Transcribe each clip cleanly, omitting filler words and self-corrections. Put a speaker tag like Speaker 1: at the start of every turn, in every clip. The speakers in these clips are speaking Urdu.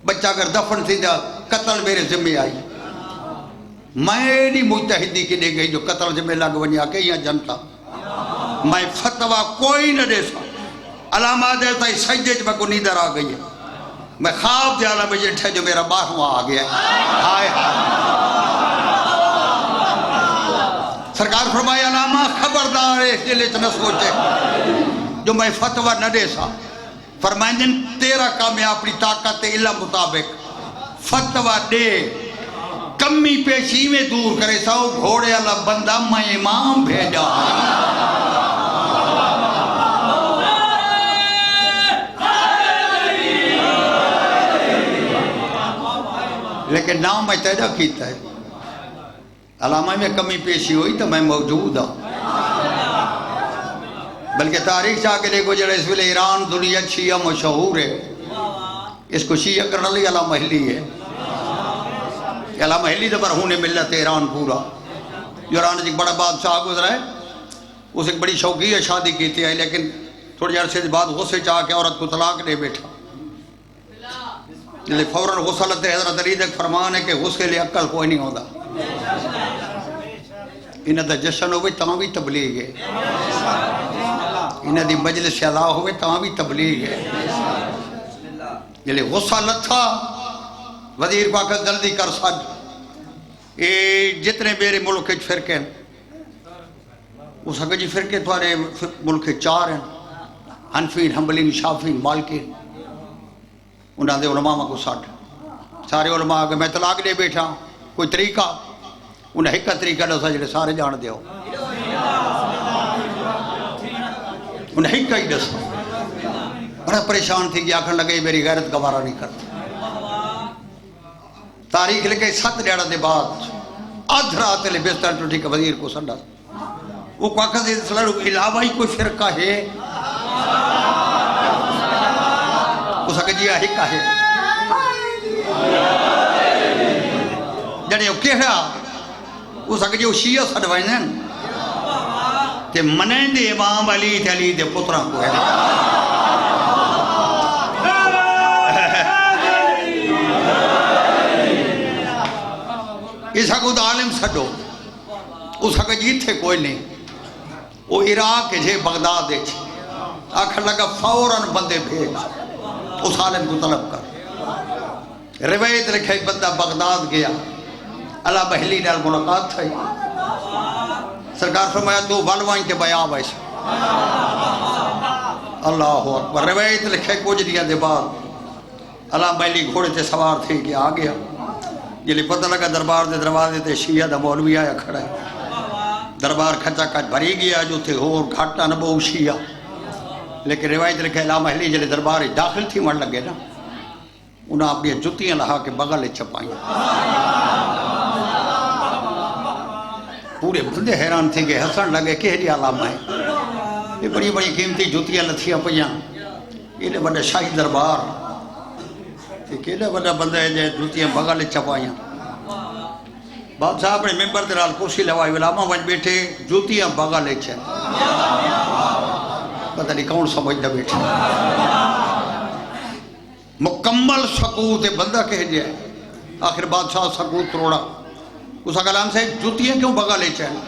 Speaker 1: بچہ اگر دفن تھی جا قتل میرے ذمہ آئی میں نہیں مجتہدی کے دے گئی جو قتل ذمہ لگ ونیا کہ یہ جنتا میں فتوہ کوئی نہ دے سا علامہ دیتا ہے سجدے میں کو نیدر آ گئی ہے میں خواب دے عالم میں جٹھے جو میرا 12واں آ گیا ہے ہائے سرکار فرمائے علامہ خبردار ہے اس دل اتنا سوچے جو میں فتوہ نہ دے سا فرمائیں جن تیرا کام ہے اپنی طاقت علم مطابق فتوہ دے کمی پیشی میں دور کرے ساؤ گھوڑے اللہ بندہ میں امام بھیجا لیکن نام میں تیجا کیتا ہے علامہ میں کمی پیشی ہوئی تو میں موجود ہوں بلکہ تاریخ چاہ کے دیکھو جڑے اس ویلے ایران دنیا شیعہ مشہور ہے اس کو شیعہ کرنا لی علامہ محلی ہے علامہ محلی تو برہون ملت ایران پورا ایران ایک بڑا بادشاہ گزرا ہے اس ایک بڑی شوقی ہے شادی کیتی ہے لیکن تھوڑی عرصے بعد غصے چاہ کے عورت کو طلاق دے بیٹھا فوراً غصہ لگتے حضرت علی ایک فرمان ہے کہ غصے لے عقل کوئی نہیں ہوتا انہاں دا جشن ہوئے تاں بھی تبلیغ ہے انہاں دی مجلس ادا ہوئے تاں بھی تبلیغ ہے جلے غصہ لتھا وزیر پاک جلدی کر سج جتنے میرے ملک فرقے ہیں اس حق جی فرقے تھوڑے ملک 4 ہیں حنفین حنبلین شافین مالکین انہاں دے علماء کو سارے علماء آگے میں طلاق دے بیٹھا کوئی طریقہ انہیں ایک طریقہ دسا جڑے سارے جان دے ہو انہیں ایک ہی دسا بڑا پریشان تھی کہ آخر لگے میری غیرت گوارا نہیں کرتی تاریخ لکھے 7 ڈیڑھ دے بعد آدھ رات لے بستر ٹوٹی کا وزیر کو سنڈا وہ کو آخر سے سلڑ علاوہ ہی کوئی فرقہ ہے اس کا جی آہی کا ہے جڑے وہ کہا اس کا جی وہ شیعہ سڑوائیں ہیں کہ منین دے امام علی علی دے پتران کو ہے اس کا عالم سڑو اس کا جی تھے کوئی نہیں وہ عراق ہے بغداد ہے آخر لگا فوراً بندے بھیج اس عالم کو طلب کر روایت لکھے بندہ بغداد گیا اللہ محلی نال ملاقات تھا سرکار فرمایا تو بلوائیں کے بیاں ویسے اللہ اکبر روایت لکھے کچھ دیا دے بعد اللہ محلی گھوڑے تے سوار تھے کہ آ گیا جلی پتہ لگا دربار دے دروازے تے شیعہ دا مولوی آیا کھڑا ہے دربار کھچا کھچ بھری گیا جو تھے اور گھاٹا نبو شیعہ لیکن روایت لکھے اللہ محلی جلے دربار داخل تھی مر لگے نا انہاں اپنی جتیاں لہا کے بغل چپائیں پورے بندے حیران تھے کہ حسن لگے کہ جی علامہ ہے یہ بڑی بڑی قیمتی جتیاں لتھیاں پہیاں یہ بڑا شاہی دربار یہ کیڑا بڑا بندہ ہے جے جتیاں بغل چپائیں بادشاہ اپنے ممبر درال کرسی لوائی علامہ بن بیٹھے جتیاں بغل چپائیں پتہ نہیں کون سمجھتا بیٹھے مکمل سکوت بندہ کہہ دیا ہے آخر بادشاہ سکوت توڑا اس کلام سے جوتیاں کیوں بگا لے چاہیں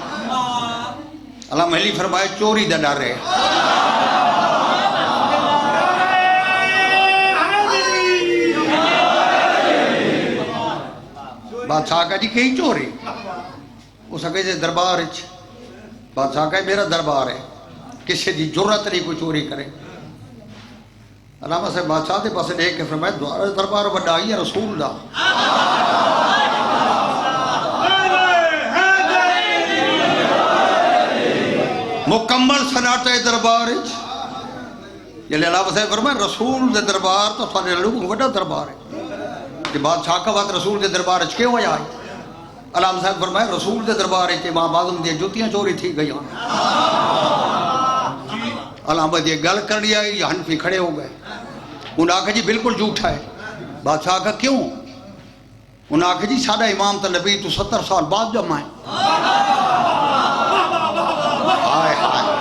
Speaker 1: اللہ محلی فرمائے چوری دا ڈر رہے بادشاہ کا جی کہیں چوری اس کہے دربار بادشاہ کا میرا دربار ہے کسی دی جرت نہیں کوئی چوری کرے علامہ صاحب بادشاہ دے پاسے دیکھ کے فرمایا دربار بڑائی ہے رسول دا مکمل سناٹے دربار جلے علامہ صاحب فرمایا رسول دے دربار تو سارے لوگوں بڑا دربار ہے کہ بادشاہ کا بات رسول دے دربار کیوں وجہ آئی علامہ صاحب فرمایا رسول دے دربار ہے کہ امام اعظم دی جوتیاں چوری تھی گئی علامہ دی گل کر لیا یہ حنفی کھڑے ہو گئے انہوں نے آکھا جی بالکل جھوٹا ہے بادشاہ کا کیوں انہوں نے آکھا جی سادہ امام تا نبی تو 70 سال بعد جمع ہے آئے آئے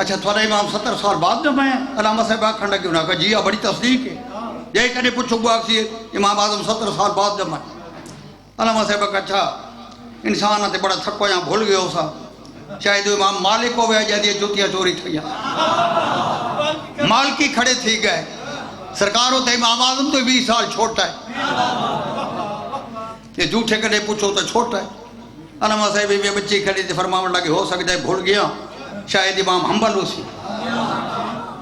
Speaker 1: اچھا تھوڑا امام 70 سال بعد جب میں علامہ صاحب آکھن لگے انہاں کہا جی بڑی تصدیق ہے یہ کہنے پوچھو گو آکسی امام اعظم 70 سال بعد جب میں علامہ صاحب کہا اچھا انسان تے بڑا تھکو یا بھول گئے ہو سا شاید امام مالک ہوئے جا دیئے جوتیاں چوری تھیا مالکی کھڑے تھی گئے سرکار ہوتا امام اعظم تو 20 سال چھوٹا ہے یہ جھوٹے کنے پوچھو تو چھوٹا ہے علامہ صاحب میں بچی کھڑی تھی فرماون لگے ہو سکتا ہے بھول گیا شاید امام حنبل ہو سی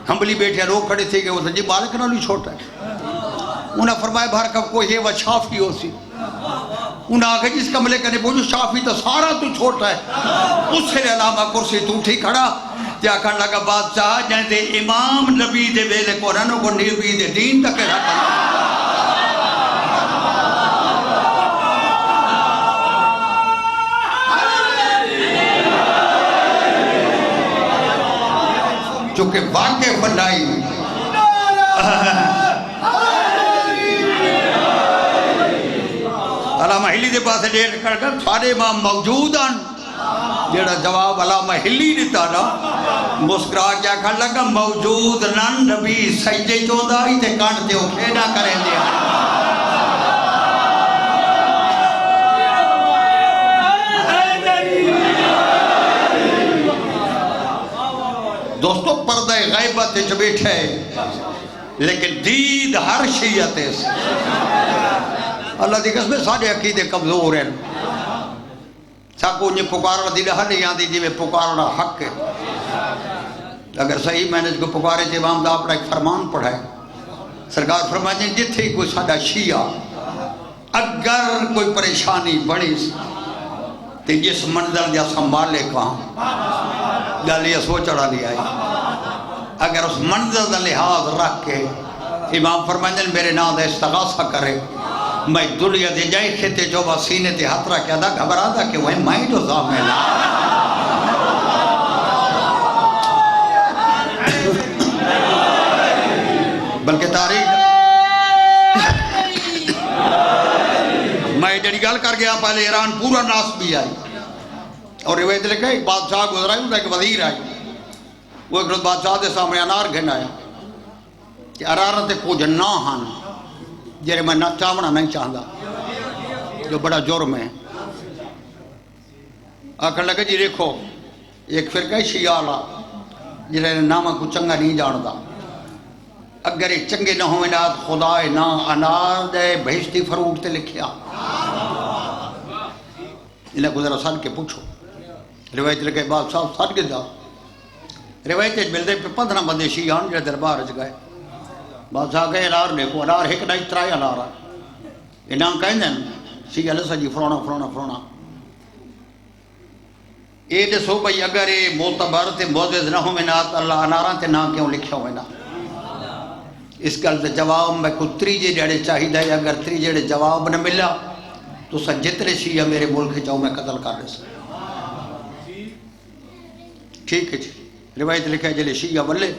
Speaker 1: حنبلی بیٹھے رو کھڑے تھے کہ وہ جی مالک نہ نہیں چھوٹا ہے انہاں فرمایا بھر کب کوئی ہے وہ شافی ہو سی انہاں آگے جس کملے کنے پوچھو شافی تو سارا تو چھوٹا ہے اس سے علامہ کرسی تو اٹھی کھڑا کیا کھڑ لگا بادشاہ جہاں امام نبی دے ویلے قرآنوں کو نبی دے دین تک رکھا چونکہ واقع بنائی علامہ ہلی دے پاس دیر کر کر سارے امام موجود ہیں جیڑا جواب علامہ ہلی دیتا نا مسکرا کیا کھڑ لگا موجود نن نبی سجدے چودہ ہی تے کانٹ دیو کھینا کریں دیا دوستو پردہ غیبت جو بیٹھے لیکن دید ہر شیعت ہے اللہ دی قسم سارے عقیدے کمزور ہیں ساکو انہیں پکارنا دی لہا نہیں آتی جی میں پکارنا حق ہے اگر صحیح میں نے اس کو پکارے تھے امام دا اپنا ایک فرمان پڑھائے سرکار فرمائے جتھے کوئی سادہ شیعہ اگر کوئی پریشانی بڑی تو جس منظر دیا سنبھالے کہاں گالی سوچڑا لیا ہے اگر اس منظر دا لحاظ رکھ کے امام فرمائے میرے نام دا استغاثہ کرے میں دنیا دے جائے کھیتے جو با سینے تے ہاتھ رکھ کے ادا گھبرا دا کہ وہ میں جو زامن بلکہ تاریخ میں جڑی گل کر گیا پہلے ایران پورا ناس بھی آئی اور روایت لکھا ایک بادشاہ گزرا ہے ایک وزیر آئی وہ ایک روز بادشاہ دے سامنے انار گھن آیا کہ ارارت کچھ نہ ہن جرے میں نہ چاونا نہیں چاہتا جو بڑا جرم ہے آکھن لگا جی دیکھو ایک فرقہ شیعہ جرے نامہ کو چنگا نہیں جانتا اگر ایک چنگے نہ ہوئے نات خدا نہ انار دے بہشتی فروٹ تے لکھیا انہیں گزرا سن کے پوچھو روایت لگے بادشاہ سن کے جاؤ روایت ملتے پہ 15 بندے شیعہ جڑے دربار اچ گئے بادشاہ گئے انار نے کو انار ایک نہیں ترائے انار انہاں کہیں دیں شیعہ لسا جی فرونا فرونا فرونا اے دسو بھئی اگر اے معتبر تے معزز نہ ہوئے نات اللہ اناراں تے نہ کیوں لکھیا ہوئے نا اس گل تے جواب میں کو تریجے جڑے چاہیے ہے اگر تریجے جواب نہ ملا تو سا جتنے شیعہ میرے ملک چاہوں میں قتل کر رہے سے ٹھیک ہے جی روایت لکھا ہے جلے شیعہ بلے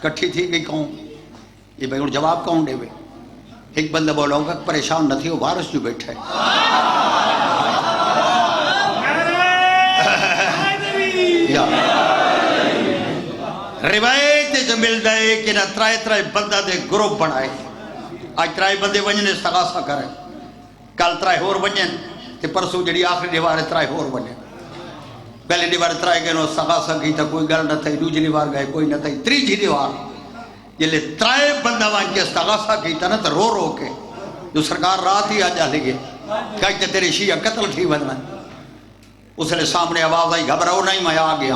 Speaker 1: کٹھی تھی گئی کہوں یہ بھائی ان جواب کون دے ہوئے ایک بندہ بولا ہوگا پریشان نہ تھی وہ وارث جو بیٹھا ہے روایت جو ملتا ہے کہ نہ ترائے بندہ دے گروپ بنائے آج ترائے بندے ونجن استغاثہ کریں کل ترائے ہور ونجن تے پرسو جڑی آخری دیوار ترائے ہور ونجن پہلے دیوار ترائے گئے نو استغاثہ کی تا کوئی گل نہ تھی دوسری دیوار گئے کوئی نہ تھی تریجی دیوار جلے ترائے بندہ وان کے استغاثہ کی تا نہ تو رو رو کے جو سرکار رات ہی آ جا لگے کہتے تیرے شیعہ قتل تھی بننا اس نے سامنے آواز آئی گھبراؤ نہیں میں آ گیا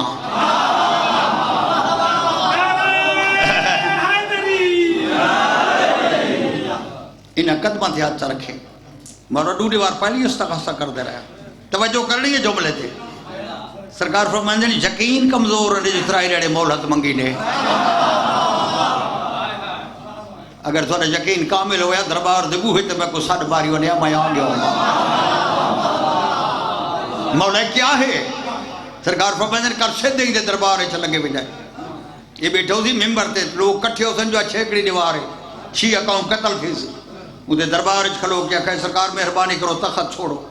Speaker 1: انہیں قدمہ تھے ہاتھ رکھے مارو ڈوڑی بار پہلی استغاثہ کر دے رہا توجہ کرنی ہے جملے تھے سرکار فرمائیں جنی یقین کمزور ہے جو ترائی رہے مولت منگی نے اگر تھوڑا یقین کامل ہویا دربار دبو ہوئی تو میں کو ساڑھ باری ہونے میں آ گیا مولا کیا ہے سرکار فرمائیں جنی کر سے دیں دے دربار ہے چلنگے بھی جائے یہ بیٹھے ہوئی ممبر تھے لوگ کٹھے ہو سن جو چھیکڑی دیوار ہے شیعہ قوم قتل تھی سی مجھے دربار کھلو کیا کہ سرکار مہربانی کرو تخت چھوڑو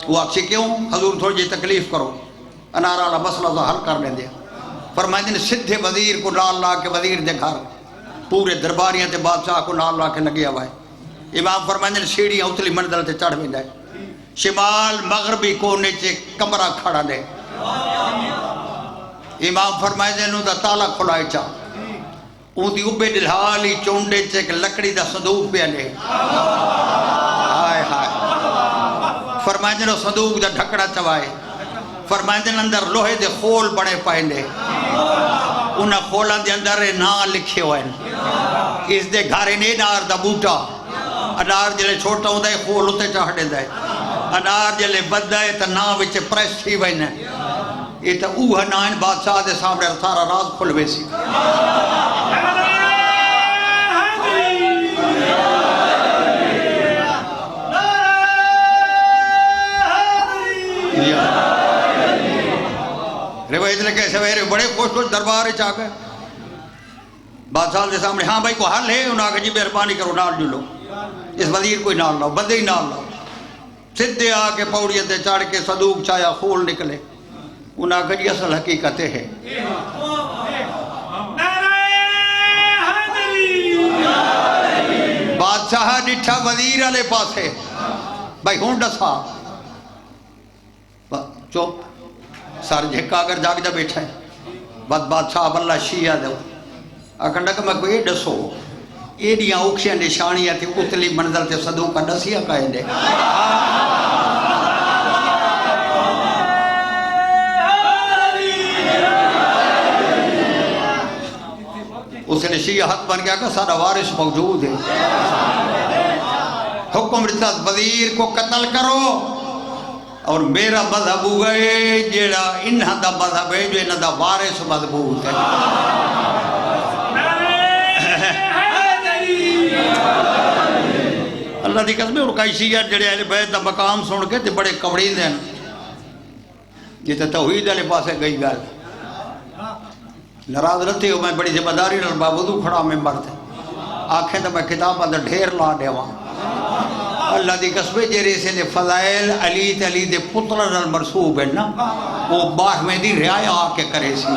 Speaker 1: وہ آکسی کیوں حضور تھوڑی جی تکلیف کرو انارا والا مسئلہ تو حل کر لیں دیا فرمائے نے سدھے وزیر کو نال لا کے وزیر دے گھر پورے درباریاں تے بادشاہ کو نال لا کے لگیا ہوا ہے امام فرمائے نے سیڑھیاں اتلی منزل تے چڑھ ویندا ہے شمال مغربی کونے چ کمرہ کھڑا دے امام فرمائے نے دا تالا کھلائے چا اون دی اوبے ڈلھالی چونڈے چ ایک لکڑی دا صندوق پیا لے ہائے ہائے فرمائے نے صندوق دا ڈھکڑا چوائے فرمائے نے اندر لوہے دے خول بڑے پائے لے انہاں خولان دے اندر نام لکھے ہوئے اس دے گھارے نے انار دا بوٹا انار جلے چھوٹا ہوں دے خول ہوتے چاہڑے دے انار جلے بد دے تا نام وچے پریس تھی وینے یہ تا اوہ نائن بادشاہ دے سامنے سارا راز کھل ویسی روایت لکھے سویرے بڑے خوش دربار چاہ گئے بادشاہ دے سامنے ہاں بھائی کو حل ہے انہاں کہ جی مہربانی کرو نال جلو اس وزیر کوئی نال لاؤ بندے ہی نال لاؤ سدھے آ کے پوڑیاں تے چڑھ کے صندوق چایا خول نکلے انہاں کہ جی اصل حقیقت ہے بادشاہ ڈٹھا وزیر والے پاسے بھائی ہوں ڈسا چوپ سر جھکا کر جاگ جا بیٹھا ہے بد بادشاہ بلہ شیعہ دو اکھنڈا کہ میں کوئی ڈسو ایڈیاں اوکھیاں نشانیاں تھی اتلی منزل تے صدوق کا ڈسیاں کہیں دے اس نے شیعہ حق بن گیا کہ سارا وارث موجود ہے حکم رسالت وزیر کو قتل کرو اور میرا مذہب ہوئے جیڑا انہاں دا مذہب ہے جو انہاں دا وارث مضبوط ہے اللہ دی قسم اور کئی شیعہ جڑے اہل بیت دا مقام سن کے تے بڑے کمڑی دیں جیتے توحید والے پاسے گئی گل ناراض رہتے ہو میں بڑی ذمہ داری نال باوضو کھڑا ممبر تے آنکھیں تو میں کتاب اندر ڈھیر لا دیواں اللہ دی قسم جیرے سے نے فضائل علی تے علی دے پتر نال مرسوب ہے نا وہ باہ میں دی رعایا آ کے کرے سی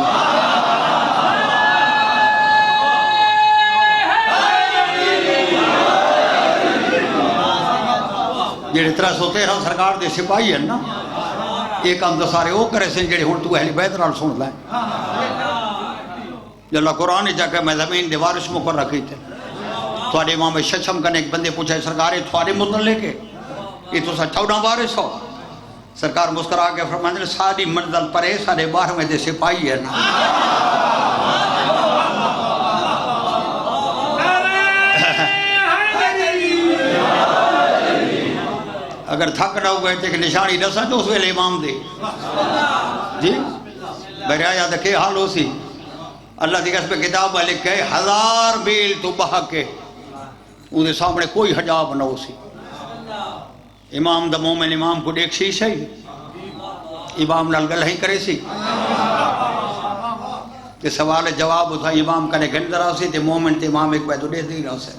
Speaker 1: جیڑے 313 سرکار دے سپاہی ہیں نا ایک کام تو سارے وہ کرے سے جیڑے ہن تو اہل بیت نال سن لائیں جو اللہ قرآن جا کے میں زمین دے وارث مقرر رکھی تھے تھوڑے امام ششم کنے ایک بندے پوچھا سرکارے تھوڑے متعلق ہے یہ تو سا 14 وارث ہو سرکار مسکرا کے فرماتے ہیں ساری منزل پر ہے سارے 12 دے سپاہی ہے نا اگر تھک نہ ہوئے تھے کہ نشانی نہ سن تو اس ویلے امام دے جی بریایا دے کے حال ہو سی اللہ دی قسم کتاب میں لکھے 1000 میل تو بہا کے انہیں سامنے کوئی حجاب نہ ہو سی امام دا مومن امام کو دیکھ سی صحیح امام نال گل ہی کرے سی کہ سوال جواب تھا امام کنے گھندر آ سی تے مومن تے امام ایک بیدو دے دی رہا سے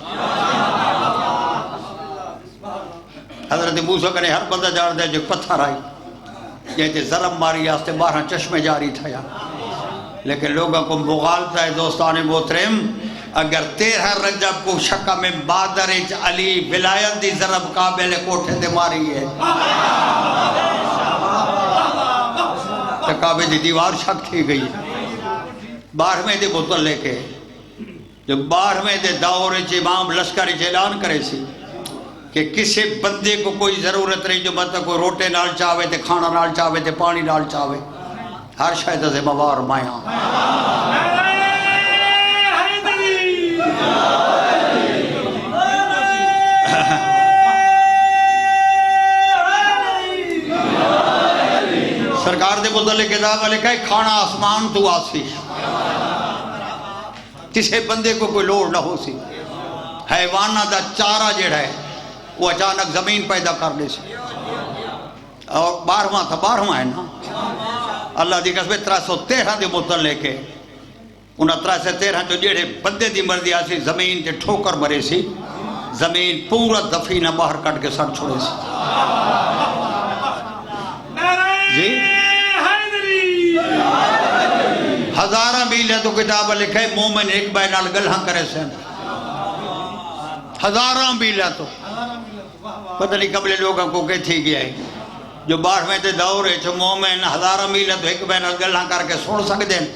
Speaker 1: حضرت موسیٰ کنے ہر بندہ جار دے جو پتھر آئی جیتے ظلم ماری آستے 12 چشمے جاری تھا یا لیکن لوگوں کو مغالطہ ہے دوستان محترم اگر 13 رجب کو شکا میں بادر علی ولایت دی ضرب قابل کوٹھے دے ماری ہے تو کعبے دی دیوار شک تھی گئی 12ویں دے بطل لے کے جو 12ویں دے دور امام لشکر اعلان کرے سی کہ کسی بندے کو کوئی ضرورت نہیں جو مطلب کوئی روٹے نال چاہوے تے کھانا نال چاہوے تے پانی نال چاہوے ہر شاید ذمہ وار مائیاں سرکار دے متعلق کتاب والے کہے کھانا آسمان تو آسی کسی بندے کو کوئی لوڑ نہ ہو سی حیوانہ دا چارہ جڑا ہے وہ اچانک زمین پیدا کر لے سی اور 12واں تھا 12واں ہے نا اللہ دی قسم 313 دے متعلق ہے انہاں 313 جو جڑے بندے دی مرضی آسی زمین تے ٹھوکر مرے سی زمین پورا دفینہ باہر کٹ کے سڑ چھوڑے سی جی 1000 کتاب لکھے مومن ایک بے نال گلہاں کرے سن ہزاراں بیلا تو پتہ نہیں قبل لوگوں کو کہ تھی گیا ہے جو 12ویں تے دور ہے جو مومن ہزاراں بیلا تو ایک بے نال گلہاں کر کے سن سکتے ہیں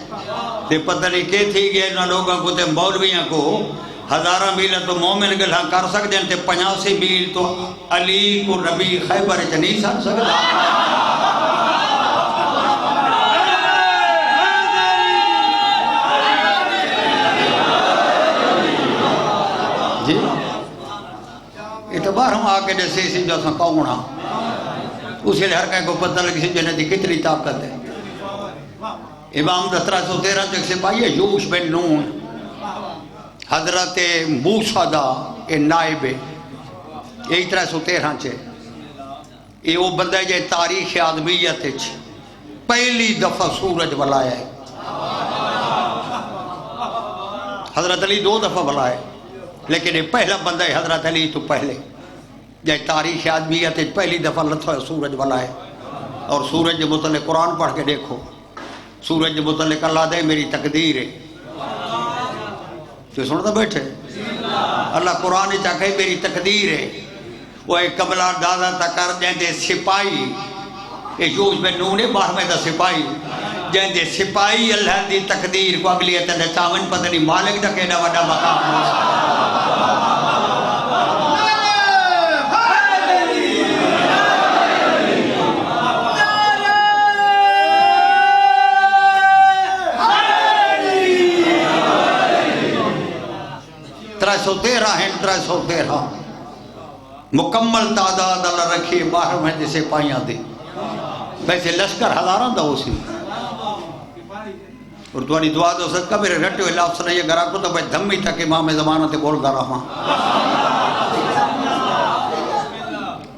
Speaker 1: تے پتہ نہیں کہ تھی گیا ہے لوگوں کو تے مولویاں کو ہزاراں میل تو مومن گلہاں کر سکتے ہیں تے 85 میل تو علی کو نبی خیبر چ نہیں سن سکتا جی اعتبار ہم آکے جیسے اسی جو سن کہونا اسی لئے ہر کہیں کو پتہ لگی سی جنہیں دی کتنی طاقت ہے امام 1313 تک سپاہی ہے یوش بن نون حضرت موسیٰ دا نائب ہے یہی 1313 چھے یہ وہ بندہ ہے جائے تاریخ آدمیت ہے پہلی دفعہ سورج بلایا ہے حضرت علی 2 دفعہ بلایا ہے لیکن یہ پہلا بندہ ہے حضرت علی تو پہلے جائے تاریخ آدمیت ہے پہلی دفعہ لطفہ سورج بلایا ہے اور سورج متعلق قرآن پڑھ کے دیکھو سورج متعلق اللہ دے میری تقدیر ہے تو سنتا بیٹھے اللہ قرآن چاہے میری تقدیر ہے وہ ایک کملہ دادا تکر جہندے سپاہی یہ یوش بن نون ہے 12ویں دا سپاہی جہندے سپاہی اللہ دی تقدیر کو اگلیت نے چاون پتہ نہیں مالک دا کہنا وڈا مقام ہو 313 ہیں 313 مکمل تعداد اللہ رکھی 12ویں جسے پائیاں دی ویسے لشکر ہزاراں دا ہو سی اور توانی دعا دو صدقہ میرے رٹے ہوئے لفظ نہیں گرا کو تو بھائی دھمی تک امام زمانہ تے بول دا رہا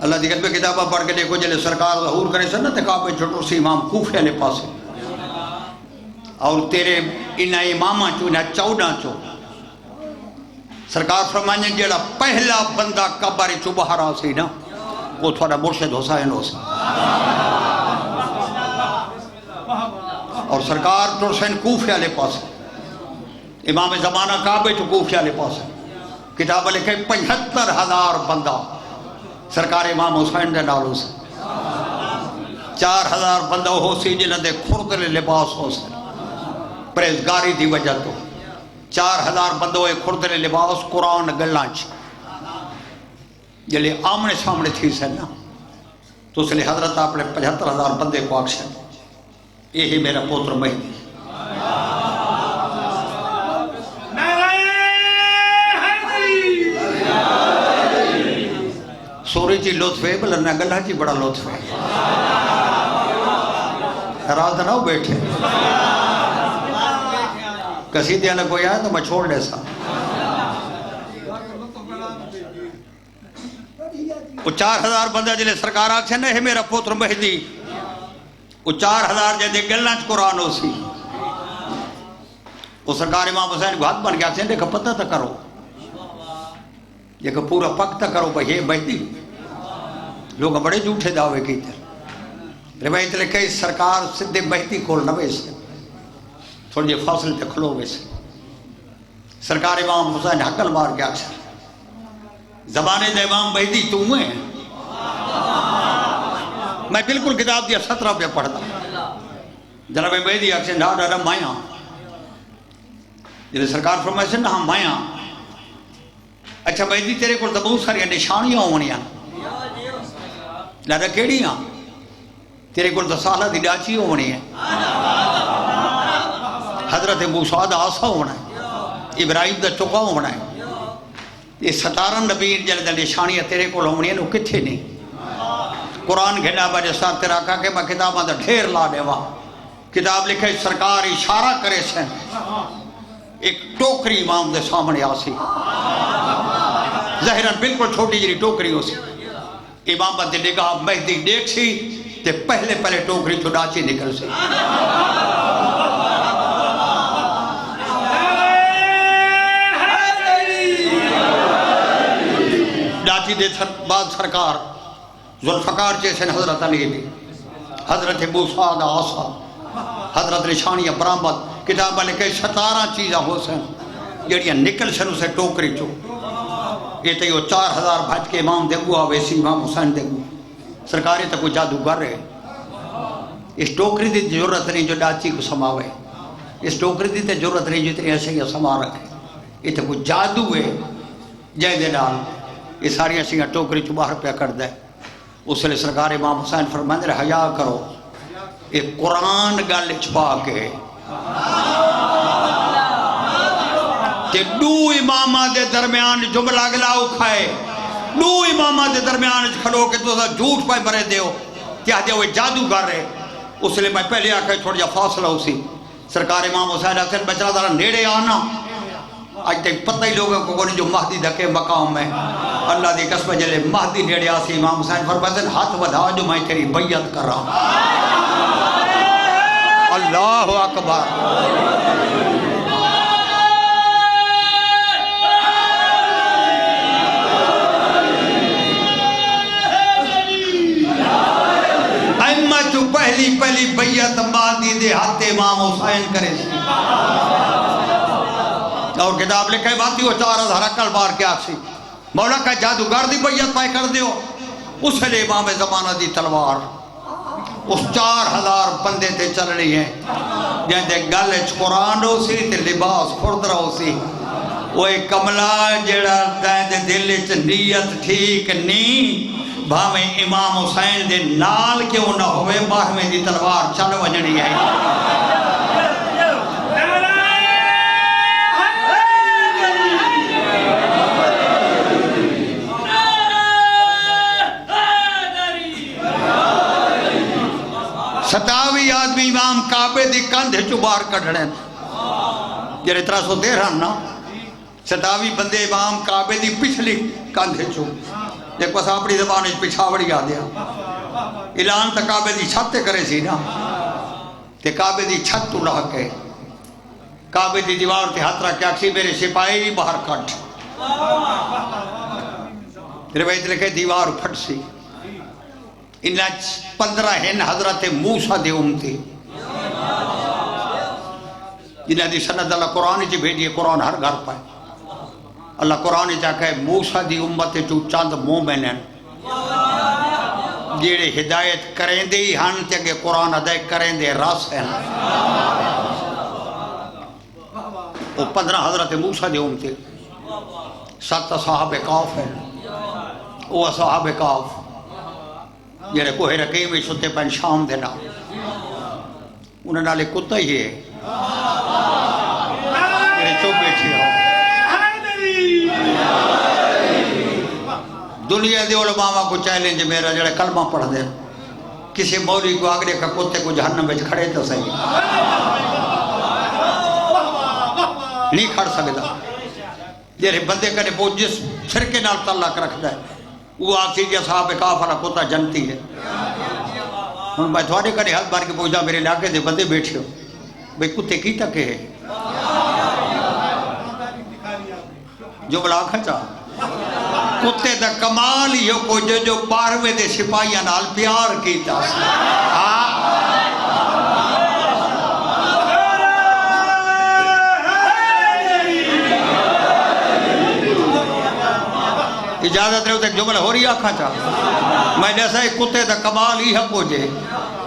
Speaker 1: اللہ دی کتبہ کتابہ پڑھ کے دیکھو جلے سرکار ظہور کرے سن تے کعبے چھوٹو سی امام کوفے نے پاسے اور تیرے انہا امامہ چو انہا 14 چو سرکار فرمائیں جیڑا پہلا بندہ قبر چو باہر آسی نا وہ تھوڑا مرشد حسین ہو سی اور سرکار ترسین کوفے والے پاس امام زمانہ کعبے چو کوفے والے پاس کتاب لکھے 75,000 بندہ سرکار امام حسین دے ڈالو سے 4,000 بندہ ہو سی جنہ دے کھردلے لباس ہو سی پریزگاری دی وجہ تو 4,000 بندوں ایک کھردلے لباس قرآن گلانچ جلے آمنے سامنے تھی سننا تو اس لئے حضرت آپ نے 75,000 بندے کو آکشن یہی میرا پوتر مہدی سوری جی لطف ہے بلنہ گلہ جی بڑا لطف ہے رات نہ ہو بیٹھے کسی دیا نہ کوئی آیا تو میں چھوڑ دے سا وہ 4,000 بندہ جلے سرکار آکھیں ہے میرا پوتر مہدی وہ 4,000 جلے گلنچ قرآن ہو سی وہ سرکار امام حسین کو ہاتھ بن کے آکھیں دیکھا پتہ تا کرو یہ کہ پورا پک تا کرو بھئی یہ مہدی لوگ بڑے جھوٹے دعوے کی تھے روایت لکھے سرکار صدے مہدی کھول نہ ویسے تھوڑی جی فاصل تے کھلو ویسے سرکار امام حسین حقل مار کے آکھیں زبانے دے امام مہدی تو ہوئے ہیں میں بالکل کتاب دیا 17 پہ پڑھتا جناب مہدی آکھیں ڈھاڑا رہا مائیاں جنہیں سرکار فرمائے سے نہ ہم مائیاں اچھا مہدی تیرے کو بہت ساری نشانیاں ہونیاں لہذا کیڑیاں تیرے کو سالہ دی ڈاچی ہونی ہے حضرت موسیٰ دا آسا ہونا ہے ابراہیم دا چکا ہونا ہے یہ 17 نبی جلدہ نشانیاں تیرے کو ہونی ہیں وہ کتھے نہیں قرآن گھنا بجے ساتھ تیرا کہا کہ میں کتاباں دا ڈھیر لا دے وہاں کتاب لکھے سرکار اشارہ کرے سے ایک ٹوکری امام دے سامنے آسی ظاہراً بالکل چھوٹی جری ٹوکری ہو سی امام بدے نگاہ مہدی دیکھ سی تے پہلے ٹوکری تو ڈاچی نکل سی ڈاچی دے بعد سرکار ذوالفقار جیسے حضرت علی بھی حضرت موسیٰ دا آسا حضرت نشانیہ برآمد کتاب لکھے 17 چیزاں ہو سن جڑیاں نکل سن اسے ٹوکری چو یہ تو 4000 بھج کے امام دیگو آوے سی امام حسین دیگو سرکاری تو کوئی جادوگر ہے اس ٹوکری دی ضرورت نہیں جو ڈاچی کو سماوے اس ٹوکری دی تے ضرورت نہیں جو اتنی اشیاء سما رکھے یہ تو کوئی جادو ہے جائے دے نال یہ ساری اشیاء ٹوکری چو باہر پہ کر دے اس لئے سرکار امام حسین فرماندے رہے حیا کرو یہ قرآن گل چھپا کے کہ دو امامہ دے درمیان جملہ اگلاؤ کھائے دو امامہ دے درمیان کھڑو کہ تو جھوٹ پائے برے دیو کیا دے وہ جادوگر ہے اس لئے میں پہلے آکے تھوڑا جا فاصلہ اسی سرکار امام حسین حسین بچرا دارا نیڑے آنا آج تک پتہ ہی لوگوں کو جو مہدی دکے مقام میں اللہ دی قسم جلے مہدی نیڑے آسی امام حسین فرماتے ہاتھ ودھا جو میں تیری بیعت کر رہا اللہ اکبر تو پہلی بیعت مہدی دے ہاتھ امام حسین کرے سی اور کتاب لکھے باتی وہ 4000 اکل بار کیا سی مولا کا جادوگر دی بیعت پائے کر دیو اس لئے امام زمانہ دی تلوار اس 4000 بندے تے چل رہی ہیں جہاں دے گلچ قرآن ہو سی تے لباس کھردر ہو سی وہ ایک کملہ جڑا دے دلچ نیت ٹھیک نہیں بھامیں امام حسین دے نال کیوں نہ ہوئے باہمیں دی تلوار چل وجنی ہے ستاوی آدمی امام کعبے دی کندھ چبار کڑھڑیں جرے 313 نا ستاوی بندے امام کعبے دی پچھلی کندھ چو ایک پاس اپنی زبان اس پچھاوڑی آ دیا اعلان تا کعبے دی چھت کرے سی نا تے کعبے دی چھت تو لہ کے کعبے دی دیوار تے ہاتھ رکھ کے اکسی میرے سپاہی باہر کٹ روایت لکھے دیوار پھٹ سی انہاں 15 ہن حضرت موسیٰ دے امتی جنہاں دی سند اللہ قرآن جی بھیجئے قرآن ہر گھر پائے اللہ قرآن چاہے موسیٰ دی امت چو چاند مومن ہیں جیڑے ہدایت کریں دے ہی ہن چاہے قرآن ادائے کریں دے راس ہیں وہ 15 حضرت موسیٰ دی امت 7 صحاب کاف ہیں وہ صحاب کاف جیڑے کوہ رقیم میں ستے پہن شام دینا انہیں نالے کتا ہی ہے جیڑے چوب بیٹھی ہو دنیا دے علماء کو چیلنج میرا جڑے کلمہ پڑھ دے کسی مولی کو آگرے کا کتے کو جہنم میں کھڑے تو صحیح نہیں کھڑ سکتا جیرے بندے کنے پو جس فرقے نال تعلق رکھتا ہے وہ آکسی جی صحاب کافرہ کتا جنتی ہے میں تھوڑے کنے حل بار کے پوچھا میرے علاقے دے بندے بیٹھے ہو بھئی کتے کی تک ہے جو بلا کھچا کتے دا کمال ہی ہو جو باروے دے سپاہیاں نال پیار کیتا اجازت رہے تک جملہ ہو رہی آکھا چاہ میں جیسا ایک کتے دا کمال ہی ہے پوچھے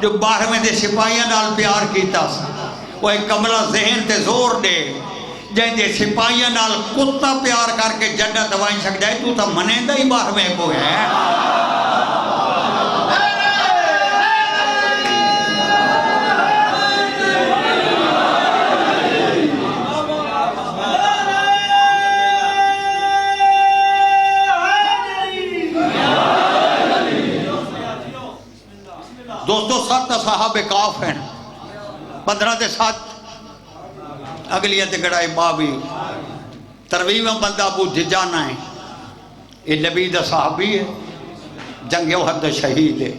Speaker 1: جو باروے دے سپاہیاں نال پیار کیتا وہ ایک کملہ ذہن تے زور دے جائیں دے سپاہیاں نال کتا پیار کر کے جنت دوائیں سک جائے تو تا منیندہ ہی باہر میں کو ہے دوستو 7 صحاب کاف ہیں 15 دے 7 اگلیت گڑائی بابی ترویمہ بندہ ابو ججانا ہے یہ نبی دا صحابی ہے جنگ احد دا شہید ہے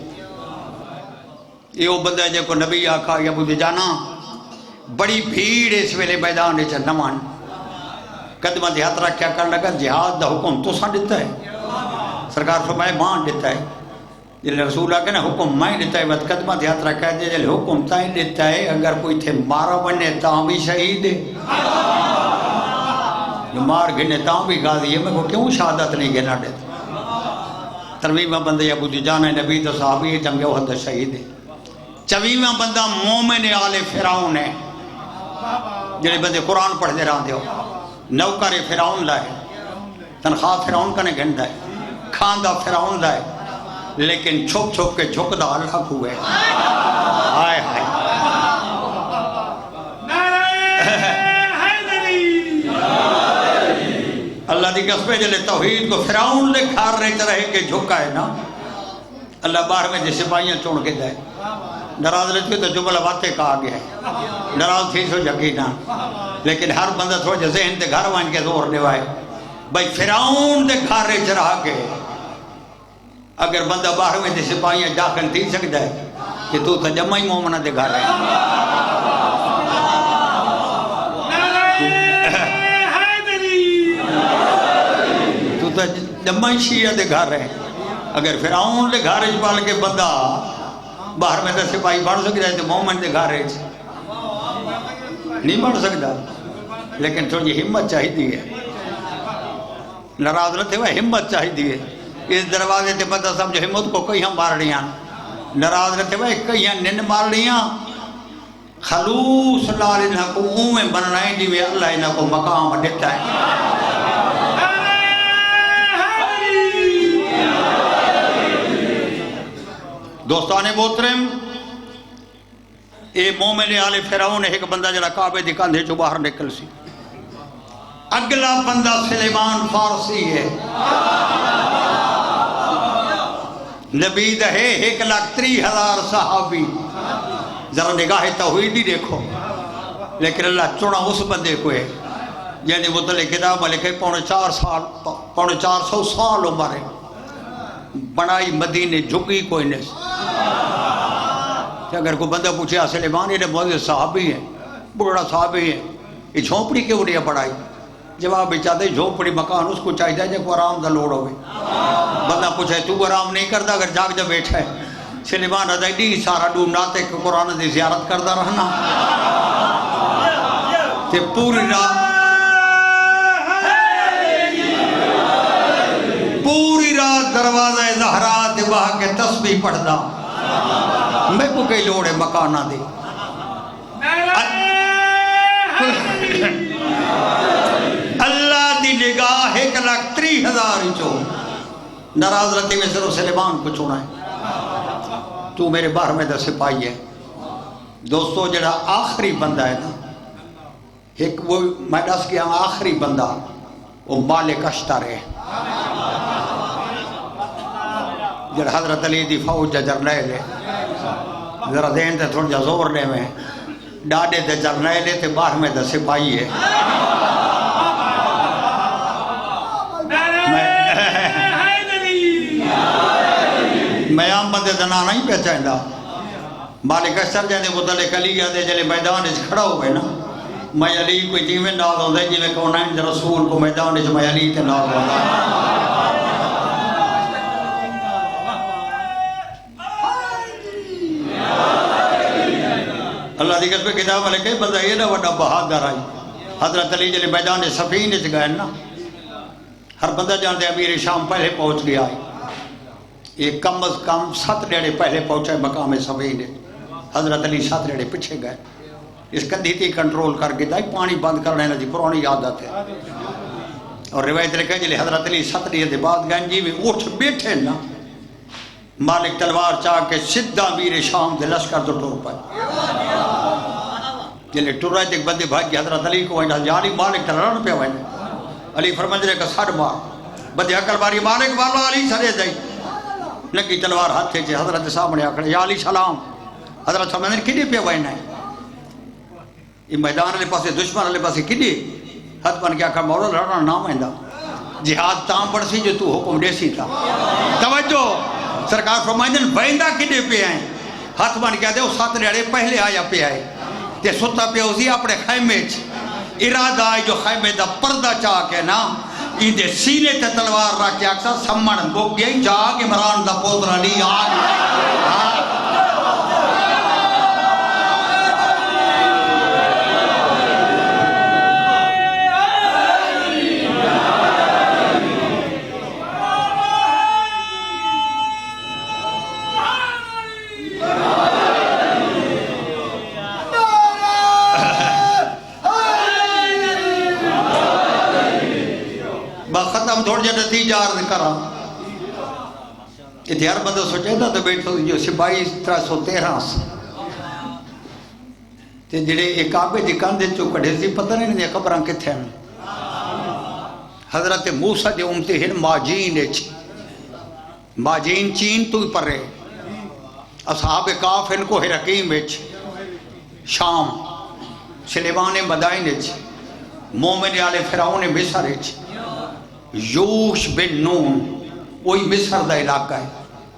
Speaker 1: یہ وہ بندہ جے کو نبی آکھا یا ابو ججانا بڑی بھیڑ اس ویلے میدان چا نمان قدمہ دی ہاتھ رکھیا کر لگا جہاد دا حکم تو سا دیتا ہے سرکار فرمائے مان دیتا ہے جلے رسول آگے نا حکم میں دیتا ہے وقت قدمہ دیات رکھا ہے جلے حکم تائیں دیتا ہے اگر کوئی تھے مارا بنے تاں بھی شہید ہے جو مار گھنے تاں بھی غازی ہے میں کو کیوں شہادت نہیں گھنا دیتا ترویمہ بندے ابو دجانہ نبی تو صحابی ہے جنگ احد شہید ہے چویمہ بندہ مومن آل فرعون ہے جنہیں بندے قرآن پڑھ دے رہا دے ہو نوکر فرعون لائے تنخواہ فرعون کا نے گھنڈا ہے کھاندہ فرعون لائے لیکن چھپ چھپ کے جھک دا اللہ ہوئے آئے آئے اللہ دی قسمیں جلے توحید کو فرعون لے کھار رہے رہے کے جھکا ہے نا اللہ باہر میں جیسے سپاہیاں چون کے دائے ناراض رہتی تو جملہ باتیں کہا گیا ہے ناراض تھی سو یقینا لیکن ہر بندہ تھوڑا جا ذہن دے گھر وائن کے زور دیوائے بھائی فرعون دے کھار رہے رہا کے اگر بندہ باہر میں جیسے سپاہیاں داخل تھی سکتا ہے کہ تو تا جمعی مومنہ دے گھر رہے جمعی شیعہ دے گھر رہے اگر فرعون دے گھر پال کے بندہ باہر میں دے سپاہی بڑھ سکتا ہے تو مومن دے گھر رہے نہیں بڑھ سکتا لیکن تھوڑی ہمت چاہی دی ہے ناراض نہ تھے وہ ہمت چاہی دی ہے اس دروازے تے بندہ سمجھو ہمت کو کئی ہم مار لیاں ناراض نہ تھے وہ کئی ہم نن مار لیاں خلوص لال انہا کو میں بنائیں جی میں اللہ انہا کو مقام دیتا ہے دوستان محترم اے مومن آل فرعون ایک بندہ جڑا کعبے دی کاندھے جو باہر نکل سی اگلا بندہ سلیمان فارسی ہے نبی دا ہے 1,30,000 صحابی ذرا نگاہ توحیدی دیکھو لیکن اللہ چنا اس بندے کو ہے یعنی مطلع کتاب لکھے 450 سال عمر ہے بنائی مدینے جھکی کوئی نہیں اگر کوئی بندہ پوچھے سلیمان یہ بہت صحابی ہے بڑا صحابی ہے یہ جھونپڑی کیوں نہیں بڑھائی جواب بھی چاہتے جھونپڑی مکان اس کو چاہیے جب کو آرام دا لوڑ ہوئے بندہ پوچھے تو آرام نہیں کرتا اگر جاگ جب بیٹھا ہے سلیمان ادائی دی سارا ڈوم ناتے کہ قرآن دی زیارت کردہ رہنا کہ پوری رات دروازہ زہرات باہ کے تسبیح پڑھدا میں کو کئی لوڑے مکانہ دے اللہ دی نگاہ 1,30,000 چو ناراض رہتے میں صرف سلیمان کو چونا ہے تو میرے باہر میں دا سپاہی ہے دوستو جڑا آخری بندہ ہے نا ایک وہ میں دس کیا آخری بندہ وہ مالک اشتر ہے جڑ حضرت علی دی فوج جرنیل ہے ذرا دین تے تھوڑ جا زور لے میں ڈاڈے تے جرنیل تے باہر میں دا سپاہی ہے میں عام بندے دنا نہیں پہچائیں دا مالک اشتر جانے مطلق علی آدھے جلے میدان اس کھڑا ہوئے نا میں علی کوئی جیویں ناز ہوندے جیویں کونائن رسول کو میدان اس میں علی تے ناز ہوندے اللہ دی قسم کتاب والے کئی بندہ یہ نہ وڈا بہادر آئی حضرت علی جلے میدان صفین اس گئے نا ہر بندہ جانتے امیر شام پہلے پہنچ گیا ہے یہ کم از کم 7 ڈیڑے پہلے پہنچے مقام صفین حضرت علی 7 ڈیڑے پیچھے گئے اس کندھی تی کنٹرول کر کے دائی پانی بند کرنے لگی پرانی عادت ہے اور روایت لکھے جلے حضرت علی 7 ڈیڑے بعد گئے جی بھی اٹھ بیٹھے نا مالک تلوار چاہ کے سدھا امیر شام دے لشکر تو ٹور پائے جلے ٹور رہے تھے بندے بھائی کی حضرت علی کو وہاں جا علی مالک تلوار پہ ہوئے علی فرمانجرے کا سڑ مار بندے اکل باری مالک والا علی سرے جائی لگی تلوار ہاتھ تھے حضرت سامنے آکڑے یا علی سلام حضرت فرمانجرے کدی پہ ہوئے نہیں یہ میدان علی پاسے دشمن علی پاسے کدی حد بن کیا کر مولا لڑنا نام آئندہ جہاد تام پڑ سی جو تو حکم دے سی تھا توجہ سرکار فرمائندن بائندہ کدے پہ آئیں ہاتھ بن کیا دے وہ 7 ڈیڑے پہلے آیا پہ آئے تے ستا پہ ہوزی اپنے خیمے ارادہ آئی جو خیمے دا پردہ چاہ کے نا دے سینے تے تلوار رکھ کے اکثر سمن بک گئی جاگ عمران دا پوتر علی آگ ختم تھوڑ جا نتیجہ عرض کرا کہ ہر بندہ سوچے تھا تو بیٹھو جو سپاہی 313 تے جڑے ایک کعبے دی کندھ چوں کڈھے سی پتہ نہیں نے قبراں کتھے ہیں حضرت موسیٰ دے امتے ہیں ماجین اچ ماجین چین تو ہی پر رہے اصحاب کاف ان کو حرقیم اچ شام سلیمان مدائن اچ مومن آل فرعون مصر اچ یوش بن نون وہی مصر دا علاقہ ہے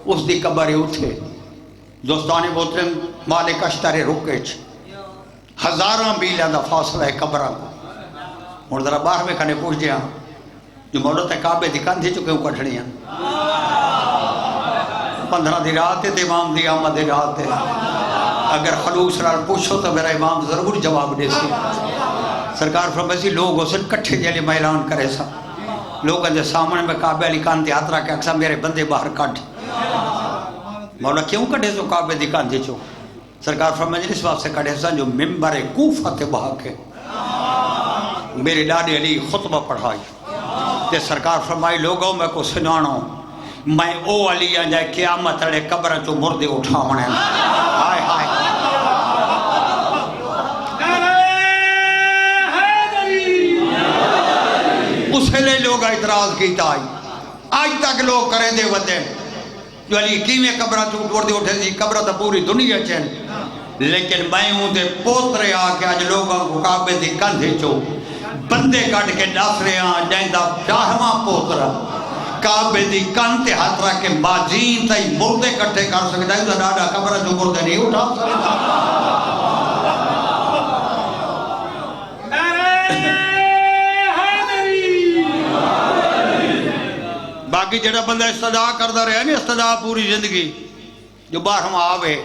Speaker 1: اس دی قبر اتھے دوستان محترم مالک اشتر رکچ ہزاراں میل دا فاصلہ ہے قبراں اور ذرا باہر میں کھنے پوچھ دیا جو مولت کعبے دی کندھی چکے ہوں کٹھڑیاں 15 دی رات ہے امام دی آمد دی رات ہے اگر خلوص رال پوچھو تو میرا امام ضرور جواب دے سی سرکار فرمائی لوگ اسن کٹھے جلے میں اعلان کرے سا لوگوں کے سامنے میں کعبے علی کاندھی ہاتھ رکھ کے اکثر میرے بندے باہر کٹ مولا کیوں کٹے سو کعبے دی کاندھی چو سرکار فرمائی اس واسطے کٹے سا جو ممبر کوفہ تے بہا کے میرے ڈاڈی علی خطبہ پڑھائی تے سرکار فرمائی لوگوں میں کو سنانو میں او علی جائے قیامت اڑے قبر چو مردے اٹھاونے ہائے ہائے اسے لئے لوگ اعتراض کیتا آج تک لوگ کریں دے وطے جو علی کیویں قبرہ چوٹ وردے اٹھے سی قبرہ تا پوری دنیا چین لیکن میں ہوں دے پوترے آکے آج لوگوں کو کعبے دی کندھے چو بندے کٹ کے ناصرے آن جائیں دا چاہواں پوترہ کعبے دی کندھے ہاتھ رکھ کے باجین تائی مردے کٹھے کر سکتا ہے تو ڈاڈا قبرہ چو مردے نہیں اٹھا سکتا باقی جڑا بندہ استدعا کردہ رہے نہیں استدعا پوری زندگی جو باہر ہم آوے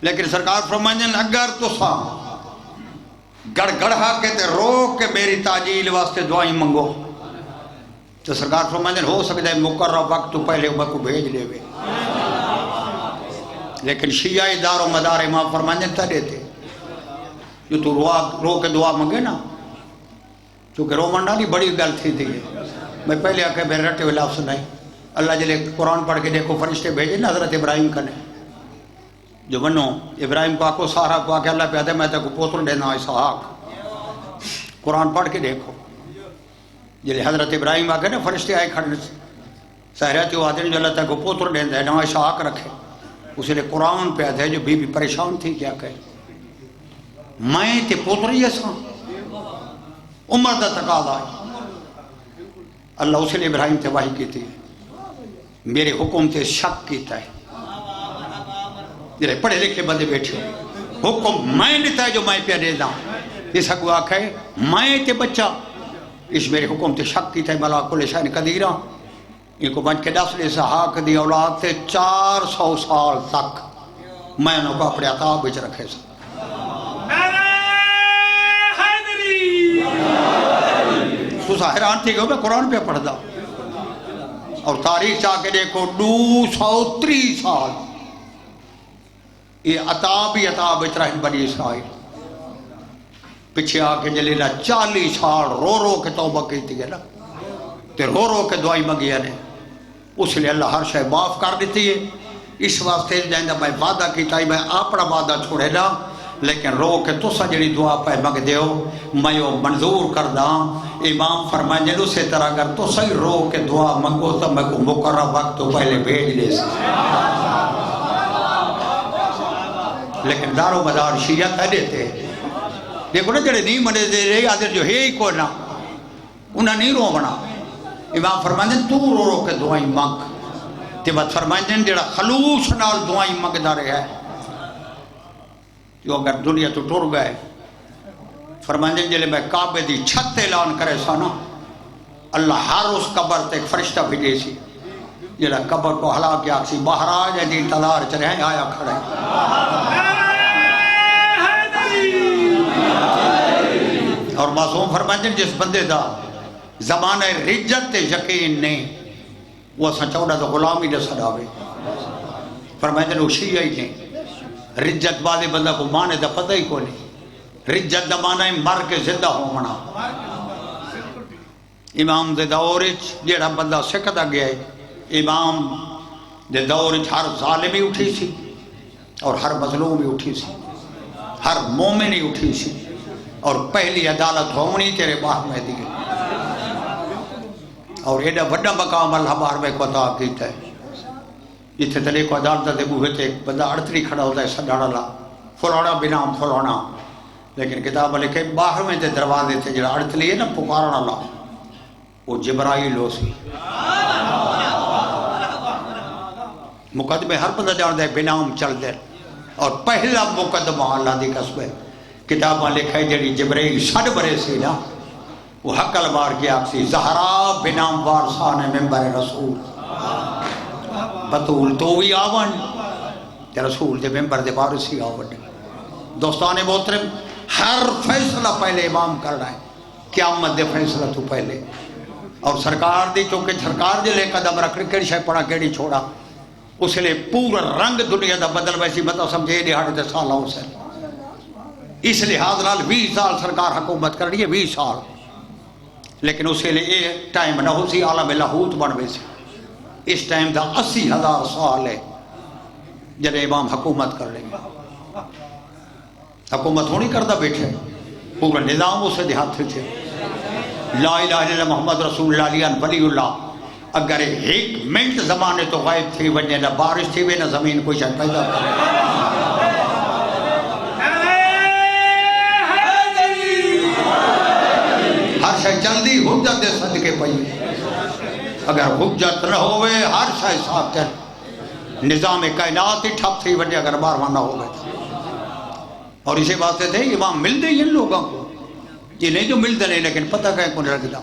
Speaker 1: لیکن سرکار فرمائیں اگر تو سا گڑ گڑھا کے تے روک کے میری تاجیل واسطے دعائیں منگو تو سرکار فرمائیں ہو سکتا ہے مقرر وقت تو پہلے میں کو بھیج لے وے لیکن شیعہ دار و مدار امام فرمائیں تا دیتے جو تو رو کے دعا منگے نا چونکہ رو منڈالی بڑی گل تھی تھی میں پہلے آکے میں رٹے ہوئے لفظ سنائی اللہ جلے قرآن پڑھ کے دیکھو فرشتے بھیجے نا حضرت ابراہیم کنے جو بنو ابراہیم کو آکو سارا کو آکے اللہ پیادے میں تے کو پوتر دینا اسحاق قرآن پڑھ کے دیکھو جلے حضرت ابراہیم آکے نا فرشتے آئے کھڑنے سہریتی ہو آدھے جو اللہ تے کو پوتر دینا ہے نا اسحاق رکھے اسے لئے قرآن پیادے جو بی بی پریشان تھی کیا کہے میں تے پوتر ہی ایسا عمر دا تقاضا ہے اللہ اسے لئے ابراہیم تے وحی کی تھی میرے حکم تے شک کیتا ہے جلے پڑھے لکھے بندے بیٹھے حکم میں لیتا ہے جو میں پہ دے داں اس حق واقع ہے میں تے بچہ اس میرے حکم تے شک کیتا ہے ملا کل شاہن قدیرہ ان کو بنچ کے دسلے صحاق دی اولاد تے 400 سال تک میں انہوں کو اپنے عطاب بچ رکھے سا تو سا حیران تھی کہ میں قرآن پہ پڑھ دا اور تاریخ چاہ کے دیکھو 230 سال یہ عطابی عطاب اترہن بنی اسرائیل پچھے آکے جلیلہ 40 سال رو رو کے توبہ کی تھی نا تے رو رو کے دعائی مگی نے اس لئے اللہ ہر شے معاف کر دیتی ہے اس واسطے جائندہ میں وعدہ کی تائی میں اپنا وعدہ چھوڑے نا لیکن رو کے تو سا جڑی دعا پہ مگ دیو میں وہ منظور کردہ امام فرمائیں جنو سے طرح اگر تو صحیح رو کے دعا منگو تو میں کو مقرر وقت تو پہلے بھیج لے سکتے لیکن دار و مدار شیعہ کہہ دیتے دیکھو نا جڑے نہیں منے دے رہے آدھر جو ہے ہی کو نا انہاں نہیں رو بنا امام فرمائیں جن تو رو رو کے دعائیں مگ تے بات فرمائیں جن جڑا خلوص نال دعائیں مگ دا رہے ہے جو اگر دنیا تو ٹور گئے فرمائیں جن جلے میں کعبے دی چھت اعلان کرے سانا اللہ ہر اس قبر تے ایک فرشتہ بھیجے سی جڑا قبر کو ہلا کے آکسی باہر آ جائے دی انتظار چ رہے آیا کھڑے اور معصوم فرمائیں جس بندے دا زمانہ رجت تے یقین نہیں وہ اساں چوڑا تو غلامی دے صداوے فرمائیں وہ شیعہ ہی نہیں رجت بعد بندہ کو مانے دا پتہ ہی کو نہیں رجت دا مانے مر کے زندہ ہونا امام دے دور جیڑا بندہ سکھدا گیا ہے امام دے دور ہر ظالم ہی اٹھی سی اور ہر مظلوم ہی اٹھی سی ہر مومن ہی اٹھی سی اور پہلی عدالت ہونی تیرے باہ میں دی اور ایڈا بڑا مقام اللہ بار میں کو عطا کیتا ہے جتھے تلے کو عدالت دے بوہے تے ایک بندہ اڑتری کھڑا ہوتا ہے سڈاڑا لا فلانا بنام فلانا لیکن کتاب لکھے باہر میں تے دروازے تے جڑا اڑتلی ہے نا پکارنا لا وہ جبرائیل ہو سی مقدمے ہر بندہ جان دے بنام چل دے اور پہلا مقدمہ اللہ دی قسم ہے کتاباں لکھے جڑی جبرائیل سڈ برے سی نا وہ حقل بار کی آکسی زہرا بنام وارثان ممبر رسول بطول تو بھی آون تے رسول دے ممبر دے وارثی آون دوستان محترم ہر فیصلہ پہلے امام کر رہا ہے قیامت دے فیصلہ تو پہلے اور سرکار دی چونکہ سرکار دے لے قدم رکھ کیڑی شے پڑا کیڑی چھوڑا اس لئے پورا رنگ دنیا دا بدل ویسی مطلب سمجھے دیہاڑے دے سال ہو سے اس لحاظ نال 20 سال سرکار حکومت کر رہی ہے 20 سال لیکن اس لئے یہ ٹائم نہ ہو سی عالم لاہوت بن ویسی اس ٹائم دا 80,000 سال ہے جب امام حکومت کر لیں حکومت ہونی کردہ بیٹھے پورا نظام اسے دیہات تھے لا الہ الا اللہ محمد رسول اللہ علیہ ولی اللہ اگر ایک منٹ زمانے تو غائب تھی وجہ نہ بارش تھی نہ زمین کوئی شاید پیدا کرے ہر شاید جلدی حجت دے صدقے پئی اگر حجت نہ ہوئے ہر شاید صاحب کر نظام کائنات ہی ٹھپ تھی وجہ اگر بارواں نہ ہوئے اور اسی بات سے تھے امام مل دے ان لوگوں کو یہ نہیں جو مل دے نہیں لیکن پتہ کہیں کون رکھتا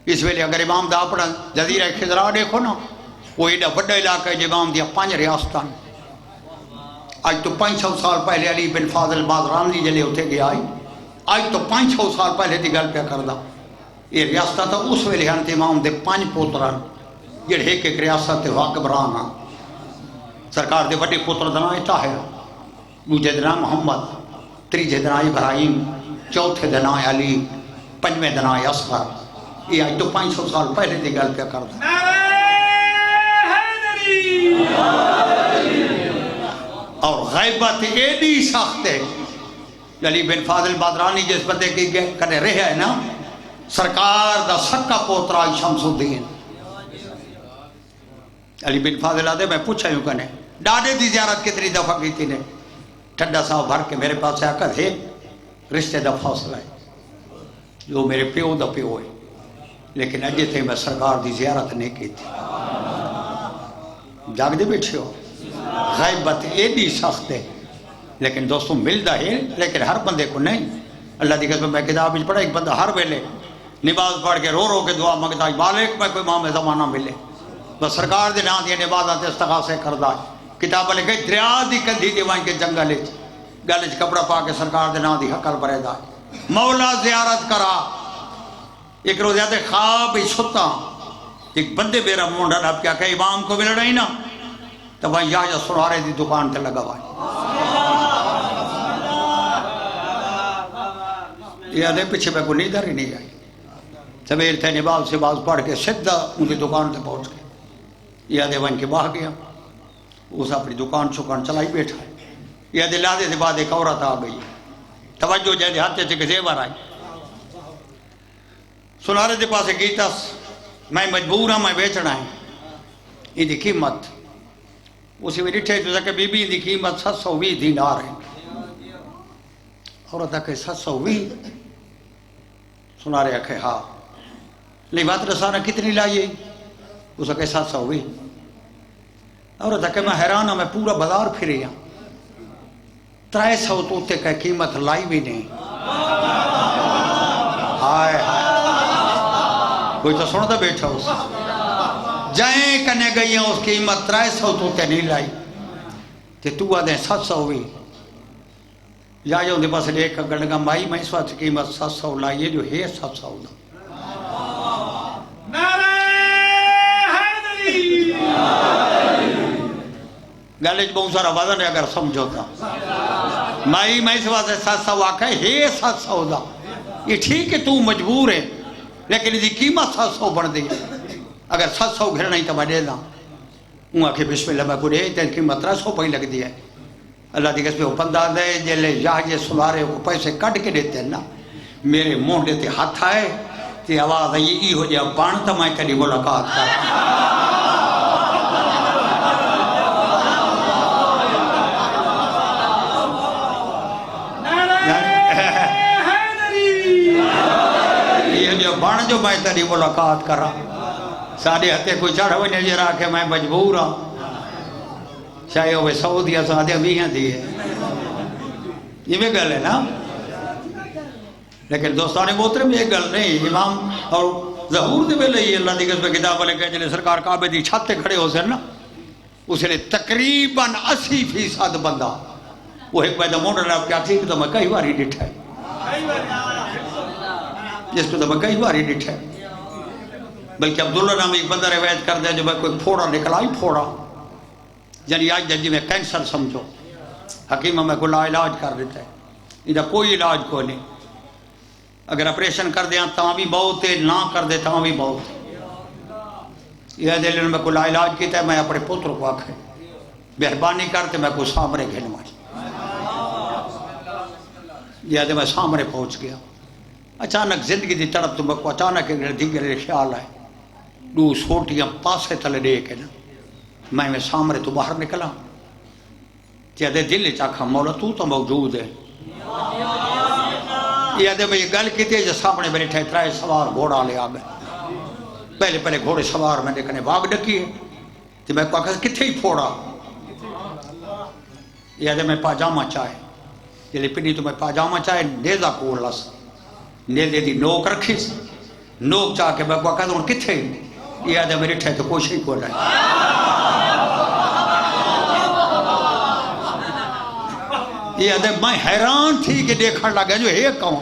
Speaker 1: اس ویلے اگر امام دا اپنا جزیرہ خضرا دیکھو نا وہ ایڈا بڑا علاقہ ہے جو امام دیا 5 ریاستان آج تو 500 سال پہلے علی بن فاضل بازرانی جلے ہوتے گیا آئی آج تو 500 سال پہلے دی گل پہ کردہ یہ ریاستہ تھا اس ویلے ہنتے امام دے 5 پوتران جڑے ایک ریاست واقبران سرکار دے بڑے پوتر دنائے طاہر دوجے دنا محمد تریجے دنا ابراہیم چوتھے دنا علی پنجویں دنا اصغر یہ آج تو 500 سال پہلے دی گل پہ کردہ اور غیبت ایڈی سخت ہے علی بن فاضل بادرانی جس بندے کی کنے رہے ہے نا سرکار دا سکا پوترا شمس الدین علی بن فاضل آدھے میں پوچھا ہوں کنے ڈاڈے دی زیارت کتنی دفعہ کی تھی نے ٹھڈا صاحب بھر کے میرے پاس سے آکر ہے رشتے دا فاصلہ ہے جو میرے پیو دا پیو ہے لیکن اجے تھے میں سرکار دی زیارت نہیں کی تھی جاگ دے بیٹھے ہو غیبت ایڈی سخت ہے لیکن دوستوں ملدہ ہے لیکن ہر بندے کو نہیں اللہ دی قسم میں کتاب میں پڑھا ایک بندہ ہر ویلے نماز پڑھ کے رو کے دعا مانگتا ہے مالک میں کوئی امام زمانہ ملے بس سرکار دے نام دیا نمازات استغاثے کردہ کتاب لے گئی دریا دی کندھی دی وائن کے جنگل گل کپڑا پا کے سرکار دے نام دی حقل برے دا مولا زیارت کرا ایک روز یاد خواب ہی ستا ایک بندے میرا مونڈا ڈھپ کیا کہ امام کو بھی لڑائی نا تو وہاں یا سنارے دی دکان تے لگا بھائی یہ آدھے پیچھے میں کوئی نیدر ہی نہیں جائی سویر تھے نباز سے باز پڑھ کے سدھا مجھے دکان تے پہنچ گئے یہ آدھے وہاں کے باہ گیا اس اپنی دکان چکان چلائی بیٹھا یہ آدھے لادے سے بعد ایک عورت آ گئی توجہ جائے ہاتھے سے کسی بار آئی سنارے دے پاسے گیتا میں مجبور ہوں میں بیچنا ہے یہ دی قیمت اسی میں ڈٹھے تو کہ بی بی دی قیمت 720 دینار ہے عورت کہ 720 سنارے آکھے ہاں لیوات رسانہ کتنی لائیے اس کہ 720 عورت کہ میں حیران ہوں میں پورا بازار پھرے ہوں 300 تو تے کہ قیمت لائی بھی نہیں ہائے ہائے کوئی تو سنتا بیٹھا اس جائیں کنے گئی ہیں اس کی قیمت 300 تو تے نہیں لائی تے تو آدھیں 700 ہوئی یا جو دے پاس ایک گڑگا مائی میں اس وقت قیمت 700 لائی ہے جو ہے 700 دا گالج بہت سارا وزن ہے اگر سمجھوتا مائی میں اس وقت 700 آکھا ہے 700 دا یہ ٹھیک ہے تو مجبور ہے لیکن اس کی قیمت 700 بڑھ دی اگر 700 گھر نہیں تو میں دے لاں وہاں کہ بسم اللہ میں کو دے تین قیمت 300 پہی لگ دی ہے اللہ دی قسم بندہ دے جلے جہاجے سوارے کو پیسے کٹ کے دیتے ہیں نا میرے منہ دیتے ہاتھ آئے تے آواز آئی ای ہو جائے بان تو میں کدی ملاقات کر بان جو میں تیری ملاقات کرا ساڑھے ہتے کوئی چڑھ ہوئے نجر آکے میں مجبور ہوں چاہے ہوئے سعودیہ سادھے میاں دیئے یہ بھی گل ہے نا لیکن دوستان محترم یہ گل نہیں امام اور ظہور دے میں لئی اللہ دی قسم کتاب علیہ کہ جنہیں سرکار کعبے دی چھتے کھڑے ہو سن نا اس نے تقریباً 80% بندہ وہ ایک پیدا موڑ رہا کیا تھی کہ تو میں کئی باری ڈٹھا ہے جس کو تو میں کئی باری ڈٹھا ہے بلکہ عبداللہ نام ایک بندہ روایت کر دیا جو میں کوئی پھوڑا نکلا ہی پھوڑا یعنی آج جنجی میں کینسر سمجھو حکیمہ میں کو لا علاج کر دیتا ہے ادھا کوئی علاج کو نہیں اگر اپریشن کر دیا تاں بھی بہت ہے نہ کر دے تاں بھی بہت ہے یہ دل میں کو لا علاج کیتا ہے میں اپنے پتر کو آکھے مہربانی کرتے میں کو سامنے گھن ماری یہ دے میں سامنے پہنچ گیا اچانک زندگی دی طرف تو میں کو اچانک ایک دیگر خیال آئے دو سوٹیاں پاسے تلے دے کے نا میں سامنے تو باہر نکلا یہ دے دل چاکھا مولا تو موجود ہے یہ دے میں یہ گل کی تھی جو سامنے میں بیٹھے 3 سوار گھوڑا لے آگئے پہلے گھوڑے سوار میں دیکھنے باغ ڈکی ہے تو میں کو آکھا کتھے ہی پھوڑا یہ دے میں پاجامہ چاہے یہ پنی تو میں پاجامہ چاہے نیزہ کول لس نیزے دی نوک رکھی نوک چاہ کے میں کو آکھا دوں کتھے یہ دے میں رٹھے تو کوئی شئی کو رہے یہ دے میں حیران تھی کہ دیکھا لگا جو ہے کون